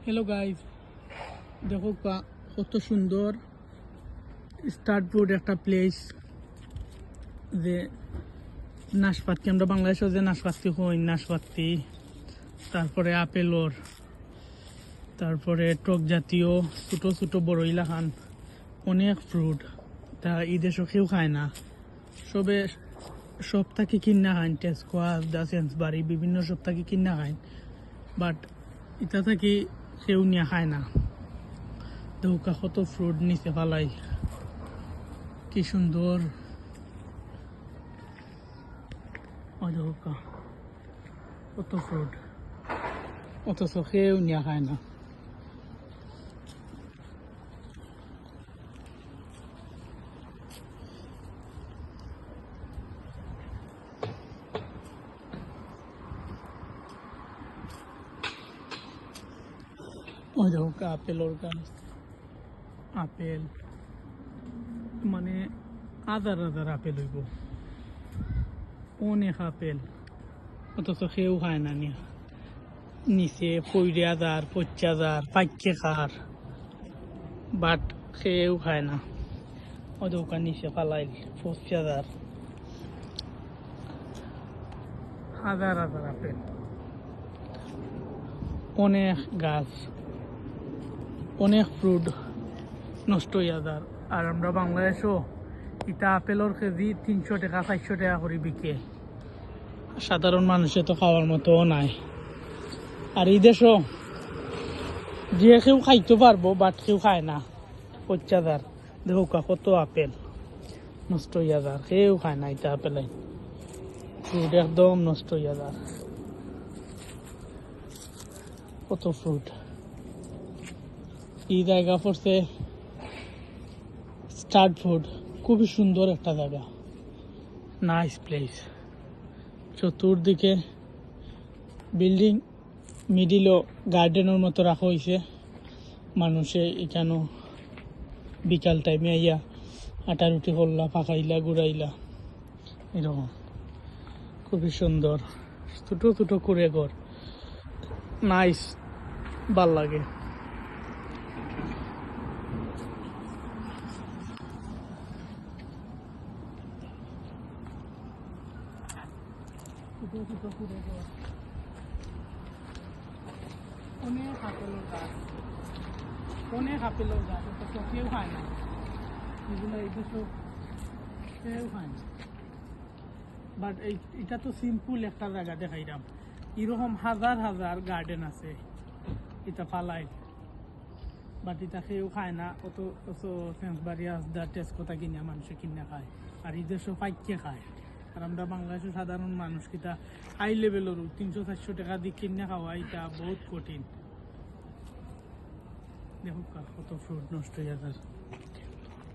Hello guys, দেখো কত সুন্দর স্টার্ট ফুড একটা প্লেস। যে নাশপাতি, আমরা বাংলাদেশে যে নাশপাতি হই, নাশপাতি, তারপরে আপেলর, তারপরে টক জাতীয় ছোটো ছোটো বড় ইলাখান অনেক ফ্রুট। তা এই দেশও কেউ খায় না, সবে সব থাকি কিনা খান। টেস্কোয়াস, দা সেন্সবারি, বিভিন্ন সব থাকি কিনা খায়, বাট এটা থাকি কেউ নিয়ে খায় না। দৌকা কত ফ্রুট নিচে ফালাই, কি সুন্দর। দৌকা কত ফ্রুট, অথচ কেউ নিয়ে খায় না। ওই দৌকা আপেলর গাছ, আপেল মানে হাজার হাজার আপেল হইব, অনেক আপেল, অথচ কেউ খায় না। নিচে 40,000 50,000 পাইকে খার, বাট কেউ খায় না। ওই দোকান নিচে ফালাইল 50,000, হাজার হাজার আপেল, অনেক গাছ, অনেক ফ্রুট নষ্ট হইয়া যার। আর আমরা বাংলাদেশও এটা আপেলর কেজি 300 টাকা 400 টাকা করে বিকে। সাধারণ মানুষে তো খাওয়ার মতো নাই। আর এই দেশও যে কেউ খাইতে পারবো, বাট কেউ খায় না। 50,000 দেখো কত আপেল নষ্ট হইয়া যার, কেউ খায় না। এটা আপেল ফ্রুট একদম নষ্ট হইয়া যার, কত ফ্রুট। এই জায়গা পড়ছে স্টার্ট ফুড, খুবই সুন্দর একটা জায়গা, নাইস প্লেস। চতুর্দিকে বিল্ডিং, মিডিলও গার্ডেনের মতো রাখা হয়েছে। মানুষে এখানেও বিকাল টাইমে আইয়া আটারুটি করলা, ফাঁকাইলা, ঘুরাইলা, এরকম খুবই সুন্দর। ছোটো ছোটো করে ঘর, নাইস, ভাল লাগে। ছোটো ছোটো করে ঘর, অনেক আপেলের গাছ, অনেক আপেলের গাছ, অথচ কেউ খায় না। এগুলো এই দেশে কেউ খায় না। বাট এটা তো সিম্পল একটা জায়গা দেখাইলাম, এরকম হাজার হাজার গার্ডেন আছে এটা ফালাই, বাট এটা কেউ খায় না। অত সেন্সবাড়ি আসদা টেস্কোটা কিনে মানুষে কিনে খায়, আর এই দেশও পাইকে খায়। আর আমরা বাংলাদেশের সাধারণ মানুষ কিটা হাই লেভেলেরও 300-400 টাকা দিয়ে কিনে খাওয়া, এটা বহুত কঠিন। দেখো কত ফ্রুট নষ্ট হয়ে যায়।